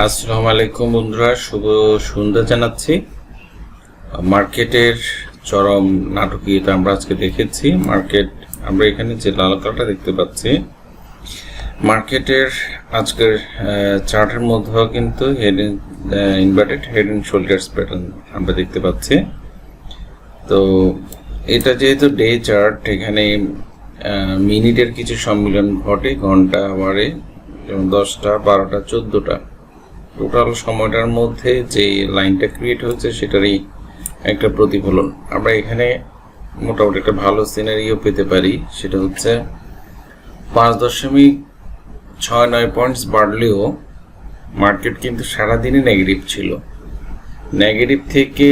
আসসালামু আলাইকুম বন্ধুরা, শুভ সন্ধ্যা জানাচ্ছি। মার্কেটের চরম নাটকীয়তা আমরা আজকে দেখেছি। আমরা এখানে যে লাল কালারটা দেখতে পাচ্ছি, মার্কেটের আজকের চার্টের মধ্যেও কিন্তু inverted head and shoulders pattern আমরা দেখতে পাচ্ছি। তো এটা যেহেতু ডে চার্ট, এখানে মিনিটের কিছু সম্মিলন ঘটে, ঘন্টা বাড়ে, যেমন 10টা, 12টা, 14টা। টোটাল সময়টার মধ্যে যে লাইনটা ক্রিয়েট হয়েছে সেটারই একটা প্রতিফলন। আমরা এখানে মোটামুটি একটা ভালো সিনারিও পেতে পারি। সেটা হচ্ছে 5.69 পয়েন্টস বাড়লেও মার্কেট কিন্তু সারাদিনই নেগেটিভ ছিল। নেগেটিভ থেকে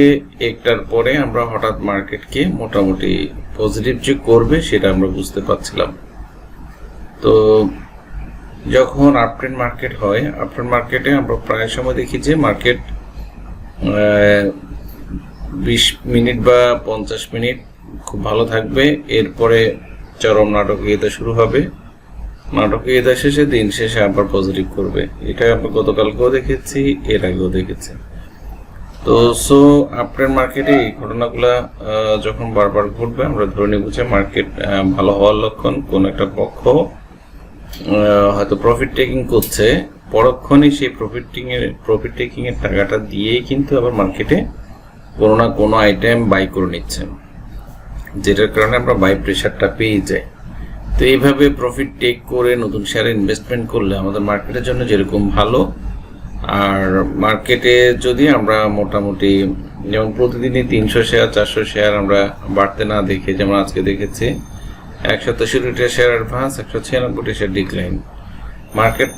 একটার পরে আমরা হঠাৎ মার্কেটকে মোটামুটি পজিটিভ যে করবে সেটা আমরা বুঝতে পারছিলাম। তো যখন আপট্রেন্ড মার্কেট হয়, আপট্রেন্ড মার্কেটে আমরা প্রায় সময় দেখি যে মার্কেট 20 মিনিট বা 50 মিনিট খুব ভালো থাকবে, এরপরে চরম নাটকীয়তা শুরু হবে। নাটকীয়তা শেষে দিন শেষে আবার পজিটিভ করবে। এটা আমরা গতকালকেও দেখেছি, এর আগেও দেখেছি। তো আপট্রেন্ড মার্কেটে এই ঘটনাগুলা যখন বারবার ঘটবে, আমরা ধরে নেব যে মার্কেট ভালো হওয়ার লক্ষণ। কোন একটা পক্ষ হয়তো প্রফিট টেকিং করছে, পরক্ষণে সেই প্রফিট টেকিং এর টাকাটা দিয়েই কিন্তু আবার মার্কেটে কোনো না কোনো আইটেম বাই করে নিচ্ছে, যেটার কারণে আমরা বাই প্রেশারটা পেয়ে যাই। তো এইভাবে প্রফিট টেক করে নতুন শেয়ারে ইনভেস্টমেন্ট করলে আমাদের মার্কেটের জন্য যেরকম ভালো, আর মার্কেটে যদি আমরা মোটামুটি যেমন প্রতিদিনই 300 শেয়ার 400 শেয়ার আমরা বাড়তে না দেখে, যেমন আজকে দেখেছি 163টা শেয়ার অ্যাডভান্স, 196টা share decline, market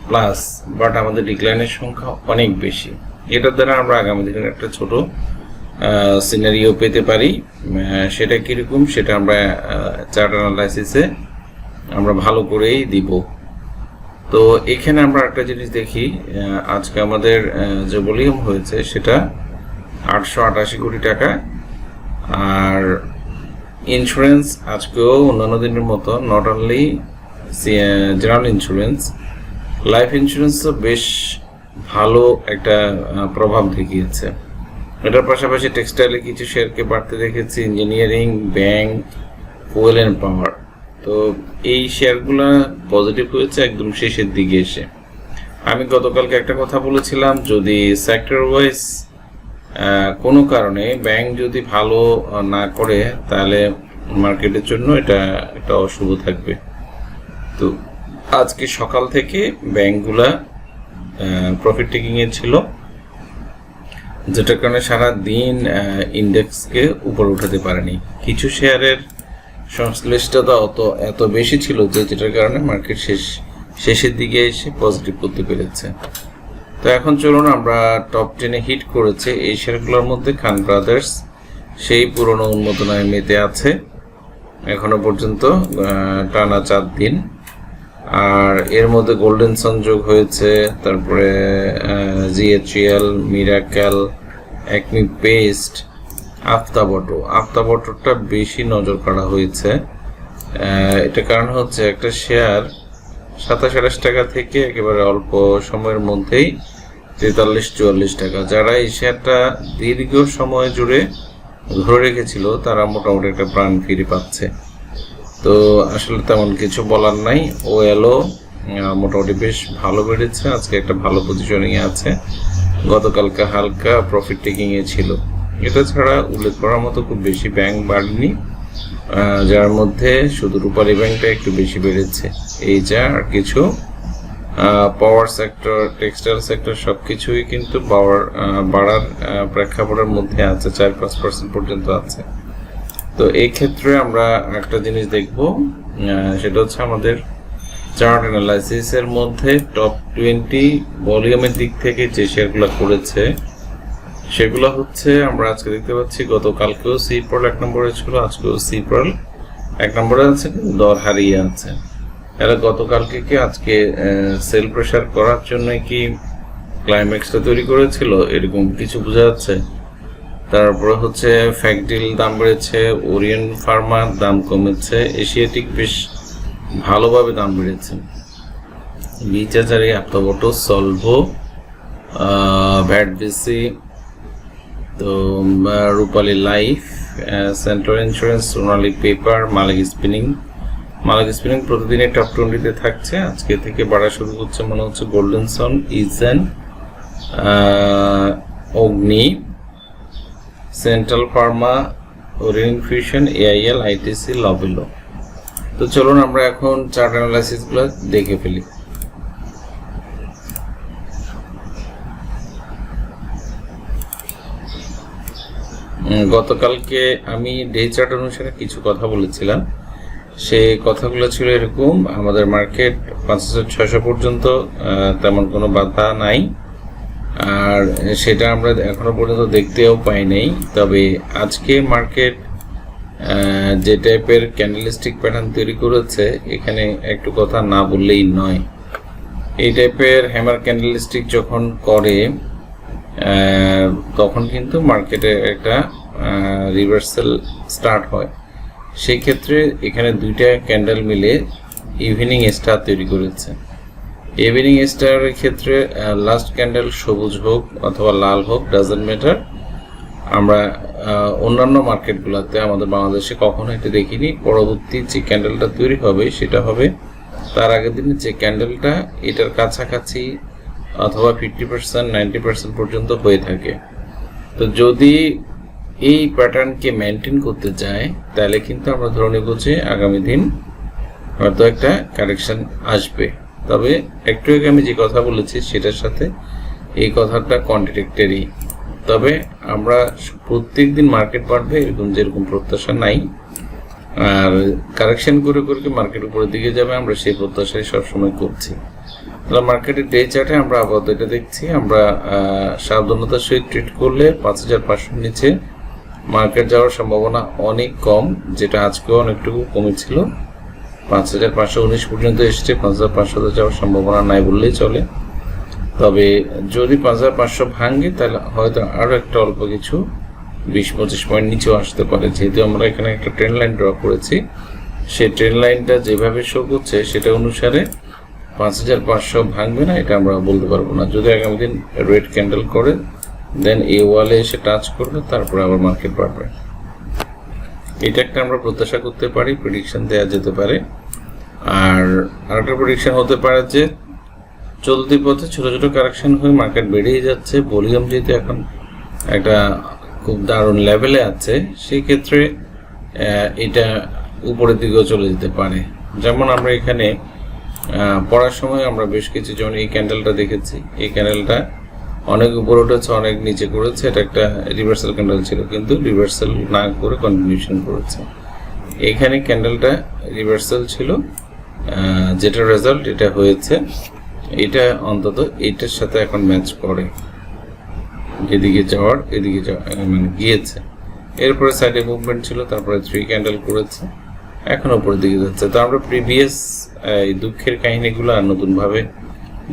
plus, but আমাদের ডিক্লাইনের সংখ্যা অনেক বেশি। এটার দ্বারা আমরা আগামী দিনের একটা ছোট সিনারিও পেতে পারি। সেটা কিরকম সেটা আমরা চার্ট অ্যানালাইসিসে আমরা ভালো করেই দিব। তো এখানে আমরা একটা জিনিস দেখি, আজকে আমাদের যে ভলিউম হয়েছে সেটা 888 কোটি টাকা। আর ইন্স্যুরেন্স আজকেও অন্যান্য দিনের মতো not only general insurance, life ইন্স্যুরেন্সও বেশ ভালো একটা প্রভাব দেখিয়েছে। এটার পাশাপাশি টেক্সটাইলে কিছু শেয়ারকে বাড়তে দেখেছি, engineering, bank, fuel and power. তো এই শেয়ারগুলো পজিটিভ হয়েছে একদম শেষের দিকে এসে। আমি গতকালকে একটা কথা বলেছিলাম, যদি সেক্টর ওয়াইজ কোনো কারণে ব্যাংক যদি ভালো না করে তাহলে মার্কেটের জন্য এটা একটা অশুভ থাকবে। তো আজকে সকাল থেকে ব্যাংকগুলা প্রফিট টেকিং এ ছিল, যেটার কারণে সারা দিন ইন্ডেক্সকে উপরে উঠাতে পারেনি। কিছু শেয়ারের সংশ্লিষ্টতা এত বেশি ছিল যে যেটার কারণে মার্কেট শেষের দিকে এসে পজিটিভ করতে পেরেছে। তো এখন চলুন, আমরা টপ 10-এ হিট করেছে এই শেয়ারগুলোর মধ্যে খান ব্রাদার্স সেই পুরনো উন্মোদনায় মেতে আছে এখনো পর্যন্ত টানা 4 দিন। আর এর মধ্যে গোল্ডেন সান যোগ হয়েছে, তারপরে জিএচএল, মিরাকেল, একমি পেস্ট, আফতাবটোটা বেশি নজর কাড়া হয়েছে। এটা কারণ হচ্ছে একটা শেয়ার 27-28 টাকা থেকে একেবারে অল্প সময়ের মধ্যেই 43-44 টাকা। যারা এই শেয়ারটা দীর্ঘ সময় জুড়ে ধরে রেখেছিল তারা মোটামুটি একটা প্রাণ ফিরে পাচ্ছে। তো আসলে তেমন কিছু বলার নাই। ওএলও মোটামুটি বেশ ভালো বেড়েছে, আজকে একটা ভালো পজিশনিংয়ে আছে, গতকালকে হালকা প্রফিট টেকিং এ ছিল। এটা ছাড়া উল্লেখ করার মতো খুব বেশি ব্যাংক বাড়েনি, যার মধ্যে শুধু রূপালী ব্যাংকটা একটু বেশি বেড়েছে। এই যা আর কিছু পাওয়ার সেক্টর, টেক্সটাইল সেক্টর সবকিছুই কিন্তু বাড়ার প্রেক্ষাপটের মধ্যে আছে, 4-5% পর্যন্ত আছে। তো এই ক্ষেত্রে আমরা একটা জিনিস দেখব, সেটা হচ্ছে আমাদের চার্ট অ্যানালাইসিস এর মধ্যে টপ 20 ভলিউমের দিক থেকে যে শেয়ারগুলো করেছে সেগুলো হচ্ছে, আমরা আজকে দেখতে পাচ্ছি গতকালকেও সিপ্রল 1 নম্বরে ছিল, আজকেও সিপ্রল 1 নম্বরে আছে, দর হারিয়ে আছে। এরা গতকালকে কি আজকে সেল প্রেশার করার জন্য কি ক্লাইম্যাক্সটা তৈরি করেছিল এরকম কিছু বোঝা যাচ্ছে। তারপরে হচ্ছে ফ্যাকডিল দাম বেড়েছে, ওরিয়ন ফার্মার দাম কমেছে, এশিয়াটিক বেশ ভালোভাবে দাম বেড়েছে, বিচাচারি, আপ্তাবটো, সলভো ভ্যাট বিসি, তো Rupali life, central insurance, Sonali paper, Malek spinning. Malek spinning প্রতিদিনের টপ 20-তে থাকছে, আজকে থেকে বাড়া শুরু হচ্ছে মনে হচ্ছে। গোল্ডেন সন, ইজেন, Agni, central pharma, orient fusion, AIL, ITC, লবেলো। তো চলুন আমরা এখন চার্ট অ্যানালাইসিসগুলো দেখে ফেলি। গতকালকে আমি ডে চার্ট অনুসারে কিছু কথা বলেছিলাম, সেই কথাগুলো ছিল এরকম: আমাদের মার্কেট 5600 পর্যন্ত তেমন কোনো বাধা নাই, আর সেটা আমরা এখনো পর্যন্ত দেখতেও পাই নাই। তবে আজকে মার্কেট যে টাইপের ক্যান্ডেলস্টিক প্যাটার্ন তৈরি করেছে, এখানে একটু কথা না বললেই নয়। এই টাইপের হ্যামার ক্যান্ডেলস্টিক যখন করে তখন কিন্তু মার্কেটে একটা রিভার্সাল স্টার্ট হয়। সেই ক্ষেত্রে এখানে দুইটা ক্যান্ডেল মিলে ইভিনিং স্টার তৈরি করেছে। ইভিনিং স্টারের ক্ষেত্রে লাস্ট ক্যান্ডেল সবুজ হোক অথবা লাল হোক, ডাজন্ট ম্যাটার। আমরা অন্যান্য মার্কেটগুলোতে আমাদের বাংলাদেশে কখনো এটা দেখিনি। পরবর্তী যে ক্যান্ডেলটা তৈরি হবে সেটা হবে তার আগের দিনে যে ক্যান্ডেলটা এটার কাছাকাছি অথবা 50%, 90% পর্যন্ত হয়ে থাকে। তো যদি এই প্যাটার্নকে মেনটেন করতে চায় তাহলে কিন্তু আমরা ধরে নেব যে আগামী দিন হয়তো একটা কারেকশন আসবে। তবে একটু আগে আমি যে কথা বলেছি সেটার সাথে এই কথাটা কন্ট্রাডিক্টরি। তবে আমরা প্রত্যেক দিন মার্কেট বাড়বে এরকম যেরকম প্রত্যাশা নাই, আর কারেকশন করে করে মার্কেট উপরের দিকে যাবে আমরা সেই প্রত্যাশাই সবসময় করছি। তাহলে মার্কেটের ডে চার্টে আমরা আপাতত এটা দেখছি, আমরা সাবধানতার সহিত ট্রেড করলে 5500 নিচে মার্কেট যাওয়ার সম্ভাবনা অনেক কম, যেটা আজকেও অনেকটুকু কমেছিল। 5519 পর্যন্ত এসছে, 5500 যাওয়ার সম্ভাবনা নাই বললেই চলে। তবে যদি 5500 ভাঙে তাহলে হয়তো আরও একটা অল্প কিছু 20-25 পয়েন্ট নিচেও আসতে পারে। যেহেতু আমরা এখানে একটা ট্রেন্ড লাইন ড্র করেছি, সেই ট্রেন্ড লাইনটা যেভাবে শো করছে সেটা অনুসারে 5500 ভাঙবে না এটা আমরা বলতে পারবো না। যদি আগামী দিন রেড ক্যান্ডেল করে দেন এই ওয়ালে এসে টাচ করবে, তারপরে আবার মার্কেট বাড়বে। এটা একটা আমরা প্রত্যাশা করতে পারি, প্রেডিকশন দেওয়া যেতে পারে। আর আরেকটা প্রেডিকশন হতে পারে যে চলতি পথে ছোট ছোট কারেকশন হয়ে মার্কেট বেড়েই যাচ্ছে, ভলিউম যেহেতু এখন একটা খুব দারুণ লেভেলে আছে, সেই ক্ষেত্রে এটা উপরের দিকেও চলে যেতে পারে। যেমন আমরা এখানে পড়ার সময় আমরা বেশ কিছু, যেমন এই ক্যান্ডেলটা দেখেছি, এই ক্যান্ডেলটা অনেক উপরে উঠেছে, অনেক নিচে করেছে। এটা একটা রিভার্সাল ক্যান্ডেল ছিল, কিন্তু রিভার্সাল না করে কন্টিনিউশন করেছে। এখানে ক্যান্ডেলটা রিভার্সাল ছিল, যেটা রেজাল্ট এটা হয়েছে, এটা অন্তত এটার সাথে এখন ম্যাচ করে, এদিকে যাওয়ার এদিকে মানে গিয়েছে। এরপরে সাইডে মুভমেন্ট ছিল, তারপরে 3 ক্যান্ডেল করেছে, এখন উপরের দিকে যাচ্ছে। তো আমরা প্রিভিয়াস এই দুঃখের কাহিনীগুলো আর নতুনভাবে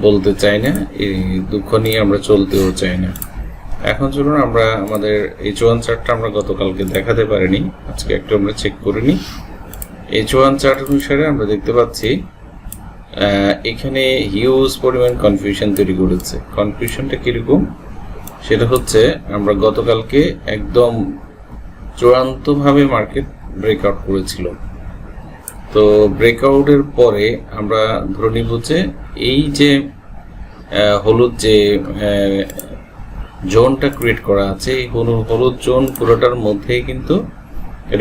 বলতে চাই না, এই দুঃখ নিয়ে আমরা চলতেও চাই না। এখন চলুন আমরা আমাদের H1 চার্টটা আমরা গতকালকে দেখাতে পারিনি, আজকে একটু আমরা চেক করে নিই। H1 চার্ট অনুসারে আমরা দেখতে পাচ্ছি এখানে হিউজ পরিমাণ কনফিউশন তৈরি করেছে। কনফিউশনটা কিরকম সেটা হচ্ছে, আমরা গতকালকে একদম চূড়ান্তভাবে মার্কেট ব্রেকআউট করেছিল। তো ব্রেকআউটের পরে আমরা ধরে নিব যে এই যে হলুদ যে জোনটা ক্রিয়েট করা আছে, এই হলুদ জোন পুরোটার মধ্যেই কিন্তু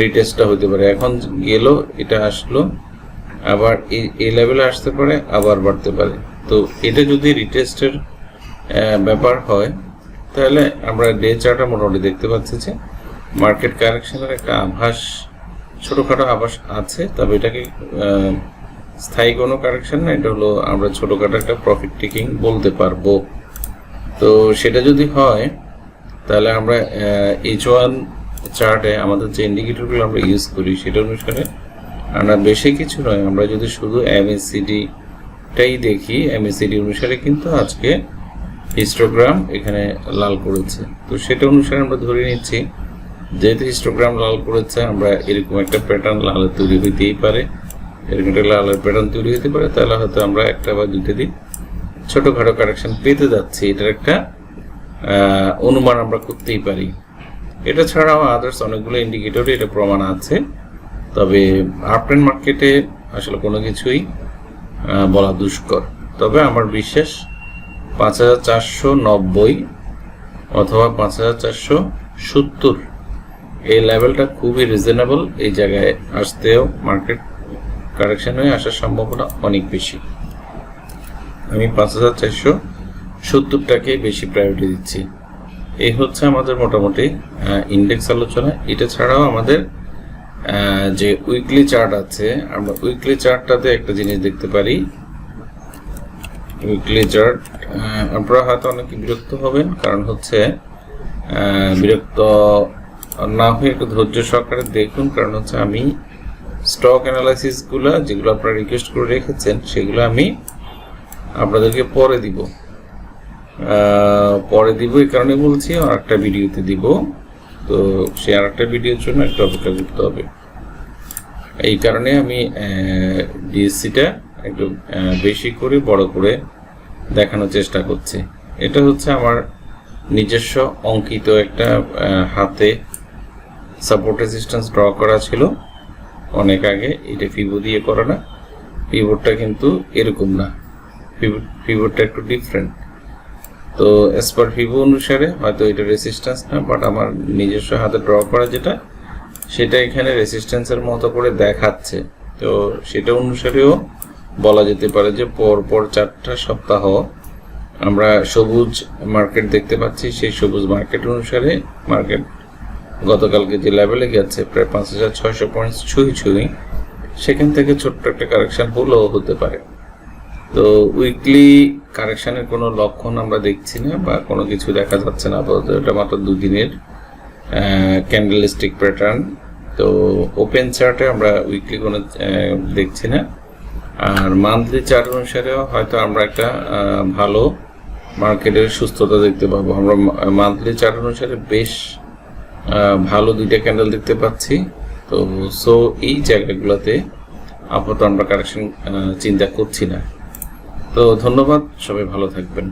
রিটেস্টটা হতে পারে। এখন গেল, এটা আসলো, আবার এই লেভেলে আসতে পারে, আবার বাড়তে পারে। তো এটা যদি রিটেস্টের ব্যাপার হয় তাহলে আমরা ডে চার্টে মোটামুটি দেখতে পাচ্ছি যে মার্কেট কারেকশনের একটা আভাস, ছোটোখাটো আভাস আছে। তবে এটাকে স্থায়ী কোনো কারেকশন না, এটা হলো আমরা ছোটোখাটো একটা প্রফিট টেকিং বলতে পারবো। তো সেটা যদি হয় তাহলে আমরা H1 চার্টে আমাদের যে ইন্ডিকেটরগুলো আমরা ইউজ করি সেটা অনুসারে আমরা বেশি কিছু নয়, আমরা যদি শুধু MACD-টাই দেখি, MACD অনুসারে কিন্তু আজকে হিস্টোগ্রাম এখানে লাল করেছে। তো সেটা অনুসারে আমরা ধরে নিচ্ছি যেহেতু হিস্টোগ্রাম লাল করেছে, আমরা এরকম একটা প্যাটার্ন লালের তৈরি হইতেই পারে, এরকম একটা লালের প্যাটার্ন তৈরি হতে পারে। তাহলে হয়তো আমরা একটা বা দুটো দিন ছোটখাটো কারেকশন পেতে যাচ্ছি, এটার একটা অনুমান আমরা করতেই পারি। এটা ছাড়াও আদার্স অনেকগুলো ইন্ডিকেটরে এটা প্রমাণ আছে, তবে আপট্রেন্ড মার্কেটে আসলে কোনো কিছুই বলা দুষ্কর। তবে আমার বিশ্বাস 5490 অথবা 5470 এই লেভেলটা খুবই রিজনেবল। এই জায়গায় আসতেও মার্কেট কারেকশন হয়ে আসার সম্ভাবনা অনেক বেশি। আমি 5470টাকে বেশি প্রায়োরিটি দিচ্ছি। এই হচ্ছে আমাদের মোটামুটি ইন্ডেক্স আলোচনা। এটা ছাড়াও আমাদের যে উইকলি চার্ট আছে, আমরা উইকলি চার্টটাতে একটা জিনিস দেখতে পারি। উইকলি চার্ট আপনারা হয়তো অনেকে বিরক্ত হবেন, কারণ হচ্ছে বিরক্ত না হয়ে একটু ধৈর্য সহকারে দেখুন, কারণ হচ্ছে আমি স্টক অ্যানালাইসিসগুলো যেগুলো আপনারা রিকোয়েস্ট করে রেখেছেন সেগুলো আমি আপনাদেরকে পরে দিব এই কারণে বলছি, আর একটা ভিডিওতে দিব। তো সে আর একটা ভিডিওর জন্য একটু অপেক্ষা করতে হবে। এই কারণে আমি ডিএসসিটা একটু বেশি করে বড় করে দেখানোর চেষ্টা করছি। এটা হচ্ছে আমার নিজস্ব অঙ্কিত একটা হাতে সাপোর্ট রেজিস্ট্যান্স ড্র করা ছিল অনেক আগে। এটা ফিবো দিয়ে করা না, পিভটটা কিন্তু এরকম না, পিভটটা একটু ডিফারেন্ট। তো এস পার ফিবো অনুসারে হয়তো এটা রেসিস্ট্যান্স না, বাট আমার নিজস্ব হাতে ড্র করা যেটা সেটা এখানে রেসিস্ট্যান্সের মতো করে দেখাচ্ছে। তো সেটা অনুসারেও বলা যেতে পারে যে পরপর 4টা সপ্তাহ আমরা সবুজ মার্কেট দেখতে পাচ্ছি। সেই সবুজ মার্কেট অনুসারে মার্কেট গতকালকে যে লেভেলে গেছে প্রায় 5600 পয়েন্ট ছুঁই, সেখান থেকে ছোট্ট একটা কারেকশন হলেও হতে পারে। তো উইকলি কারেকশনের কোনো লক্ষণ আমরা দেখছি না বা কোনো কিছু দেখা যাচ্ছে না আপাতত। এটা মাত্র 2 দিনের ক্যান্ডেলস্টিক প্যাটার্ন। তো ওপেন চার্টে আমরা উইকলি কোনো দেখছি না। আর মান্থলি চার্ট অনুসারেও হয়তো আমরা একটা ভালো মার্কেটের সুস্থতা দেখতে পাবো। আমরা মান্থলি চার্ট অনুসারে বেশ ভালো 2টা ক্যান্ডেল দেখতে পাচ্ছি। তো সো এই জায়গাগুলোতে আপাতত আমরা কারেকশন চিন্তা করছি না। তো ধন্যবাদ, সবাই ভালো থাকবেন।